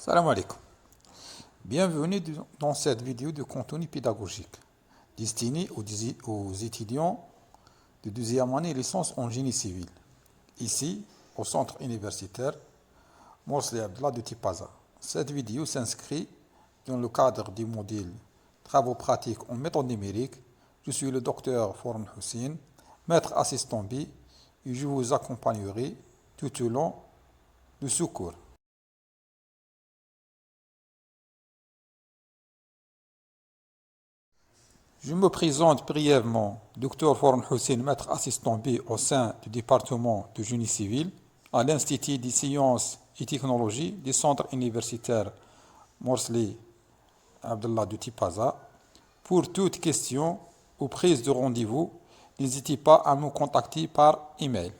Salam alaikum. Bienvenue dans cette vidéo de contenu pédagogique destinée aux étudiants de deuxième année licence en génie civil, ici au centre universitaire Morsli Abdallah de Tipaza. Cette vidéo s'inscrit dans le cadre du module Travaux pratiques en méthode numérique. Je suis le docteur Forn Hussein, maître assistant B, et je vous accompagnerai tout au long de ce cours. Je me présente brièvement, Dr Forn Hussein, maître assistant B au sein du département de génie civil à l'Institut des sciences et technologies du centre universitaire Morsli Abdallah de Tipaza. Pour toute question ou prise de rendez-vous, n'hésitez pas à me contacter par email.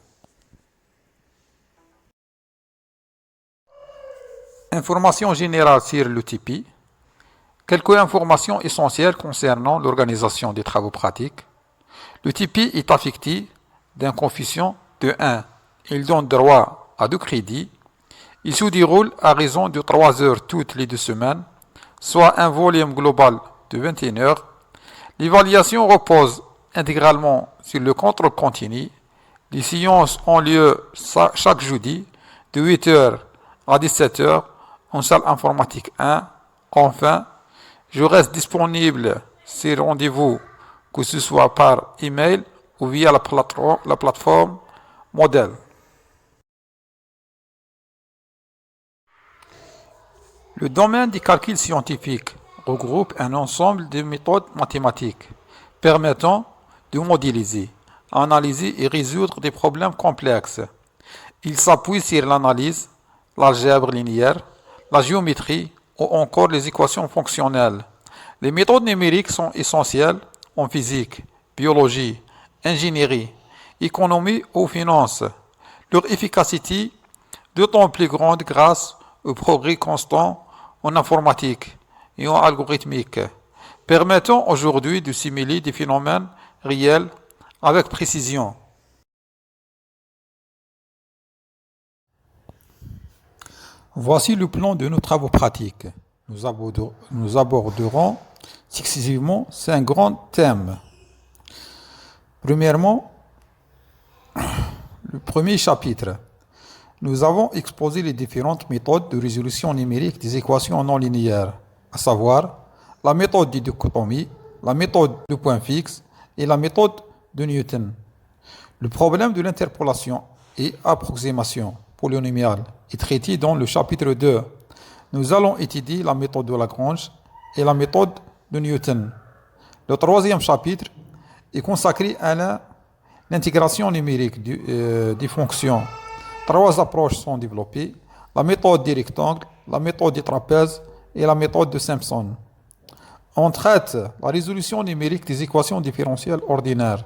Information générale sur le Tipeee. Quelques informations essentielles concernant l'organisation des travaux pratiques. Le Tipeee est affecté d'un coefficient de 1. Il donne droit à 2 crédits. Il se déroule à raison de 3 heures toutes les 2 semaines, soit un volume global de 21 heures. L'évaluation repose intégralement sur le contrôle continu. Les séances ont lieu chaque jeudi de 8 heures à 17 heures en salle informatique 1. Enfin, je reste disponible ces rendez-vous, que ce soit par email ou via la plateforme Model. Le domaine des calculs scientifiques regroupe un ensemble de méthodes mathématiques permettant de modéliser, analyser et résoudre des problèmes complexes. Il s'appuie sur l'analyse, l'algèbre linéaire, la géométrie ou encore les équations fonctionnelles. Les méthodes numériques sont essentielles en physique, biologie, ingénierie, économie ou finance. Leur efficacité d'autant plus grande grâce au progrès constant en informatique et en algorithmique, permettant aujourd'hui de simuler des phénomènes réels avec précision. Voici le plan de nos travaux pratiques. Nous aborderons successivement 5 grands thèmes. Premièrement, le premier chapitre. Nous avons exposé les différentes méthodes de résolution numérique des équations non linéaires, à savoir la méthode de dichotomie, la méthode de point fixe et la méthode de Newton. Le problème de l'interpolation et approximation polynomiale est traité dans le chapitre 2. Nous allons étudier la méthode de Lagrange et la méthode de Newton. Le troisième chapitre est consacré à l'intégration numérique des fonctions. 3 approches sont développées, la méthode des rectangles, la méthode des trapèzes et la méthode de Simpson. On traite la résolution numérique des équations différentielles ordinaires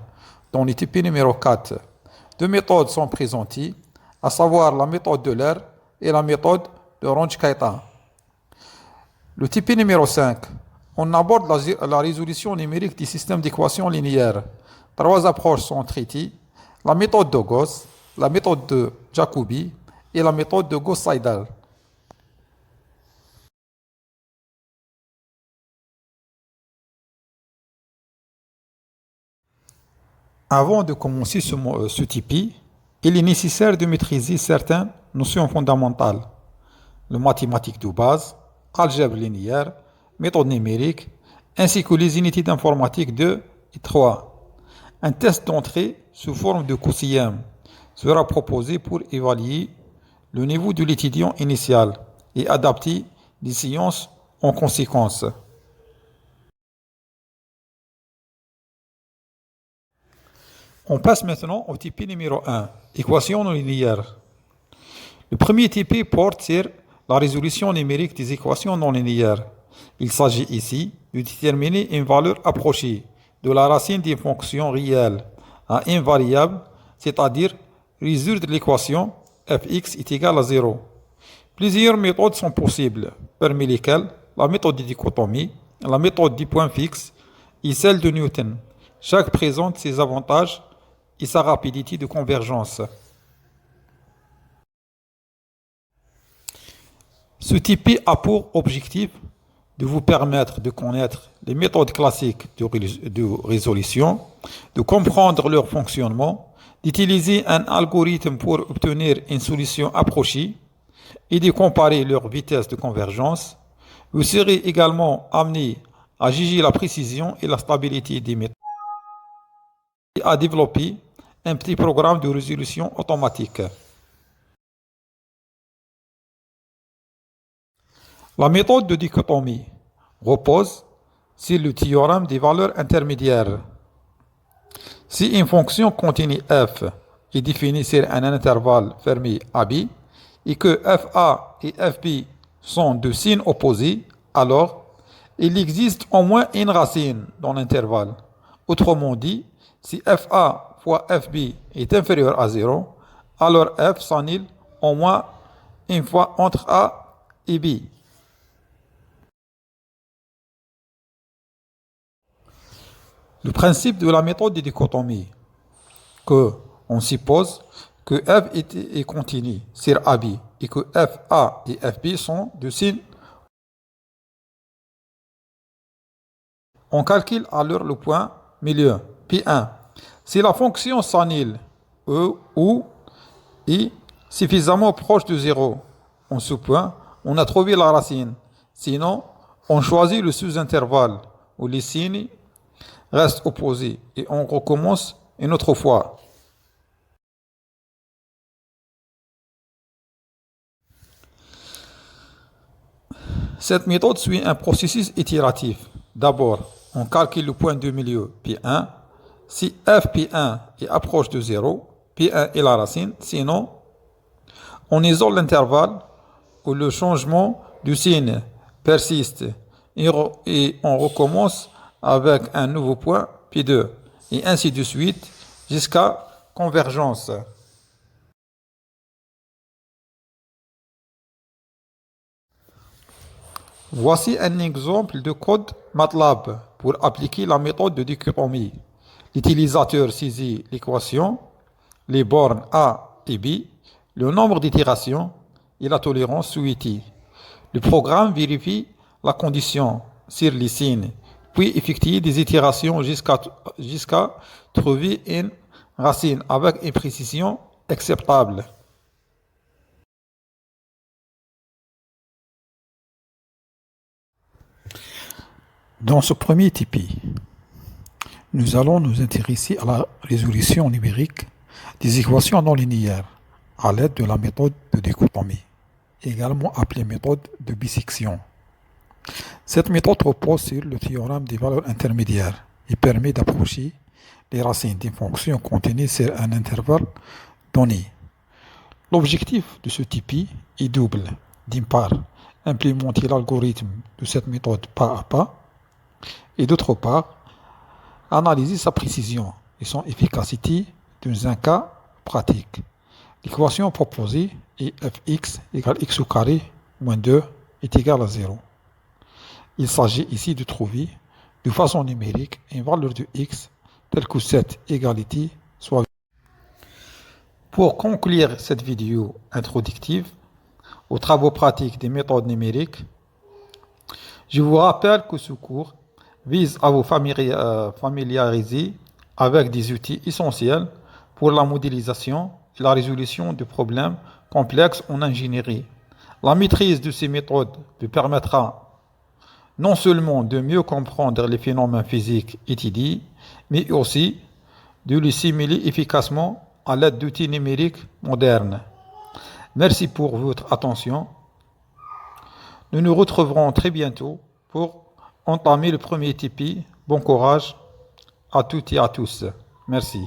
dans le Tipeee numéro 4. 2 méthodes sont présentées, à savoir la méthode de L'Air et la méthode de Runge-Kayta. Le Tipeee numéro 5, on aborde la résolution numérique des systèmes d'équations linéaires. 3 approches sont traitées, la méthode de Gauss, la méthode de Jacobi et la méthode de Gauss-Seidel. Avant de commencer ce Tipeee, il est nécessaire de maîtriser certaines notions fondamentales. Le mathématique de base, algèbre linéaire, méthode numérique, ainsi que les unités d'informatique 2 et 3. Un test d'entrée sous forme de QCM sera proposé pour évaluer le niveau de l'étudiant initial et adapter les séances en conséquence. On passe maintenant au Tipeee numéro 1, équation non linéaire. Le premier Tipeee porte sur la résolution numérique des équations non linéaires. Il s'agit ici de déterminer une valeur approchée de la racine des fonctions réelles à une variable, c'est-à-dire résoudre l'équation fx est égal à 0. Plusieurs méthodes sont possibles, parmi lesquelles la méthode de dichotomie, la méthode du point fixe et celle de Newton. Chaque présente ses avantages et sa rapidité de convergence. Ce Tipeee a pour objectif de vous permettre de connaître les méthodes classiques de résolution, de comprendre leur fonctionnement, d'utiliser un algorithme pour obtenir une solution approchée et de comparer leur vitesse de convergence. Vous serez également amené à juger la précision et la stabilité des méthodes et à développer un petit programme de résolution automatique. La méthode de dichotomie repose sur le théorème des valeurs intermédiaires. Si une fonction continue f est définie sur un intervalle fermé AB et que fa et fb sont de signes opposés, alors il existe au moins une racine dans l'intervalle. Autrement dit, si fa fois fb est inférieur à 0, alors f s'annule au moins une fois entre a et b. Le principe de la méthode de dichotomie, que on suppose que f est continu sur AB et que fa et fb sont de signes. On calcule alors le point milieu, P1. Si la fonction s'annule E ou est suffisamment proche de 0, en ce point, on a trouvé la racine. Sinon, on choisit le sous-intervalle où les signes restent opposés et on recommence une autre fois. Cette méthode suit un processus itératif. D'abord, on calcule le point de milieu P1. Si fP1 est approche de 0, P1 est la racine. Sinon, on isole l'intervalle où le changement du signe persiste et on recommence avec un nouveau point P2 et ainsi de suite jusqu'à convergence. Voici un exemple de code MATLAB pour appliquer la méthode de dichotomie. L'utilisateur saisit l'équation, les bornes A et B, le nombre d'itérations et la tolérance souhaitée. Le programme vérifie la condition sur les signes, puis effectue des itérations jusqu'à trouver une racine avec une précision acceptable. Dans ce premier Tipeee, nous allons nous intéresser à la résolution numérique des équations non linéaires à l'aide de la méthode de dichotomie, également appelée méthode de bisection. Cette méthode repose sur le théorème des valeurs intermédiaires et permet d'approcher les racines d'une fonction contenue sur un intervalle donné. L'objectif de ce Tipeee est double. D'une part, implémenter l'algorithme de cette méthode pas à pas, et d'autre part, analyser sa précision et son efficacité dans un cas pratique. L'équation proposée est fx égale x au carré moins 2 est égal à 0. Il s'agit ici de trouver, de façon numérique, une valeur de x telle que cette égalité soit. Pour conclure cette vidéo introductive aux travaux pratiques des méthodes numériques, je vous rappelle que ce cours vise à vous familiariser avec des outils essentiels pour la modélisation et la résolution de problèmes complexes en ingénierie. La maîtrise de ces méthodes vous permettra non seulement de mieux comprendre les phénomènes physiques étudiés, mais aussi de les simuler efficacement à l'aide d'outils numériques modernes. Merci pour votre attention. Nous nous retrouverons très bientôt pour entamer le premier Tipeee. Bon courage à toutes et à tous. Merci.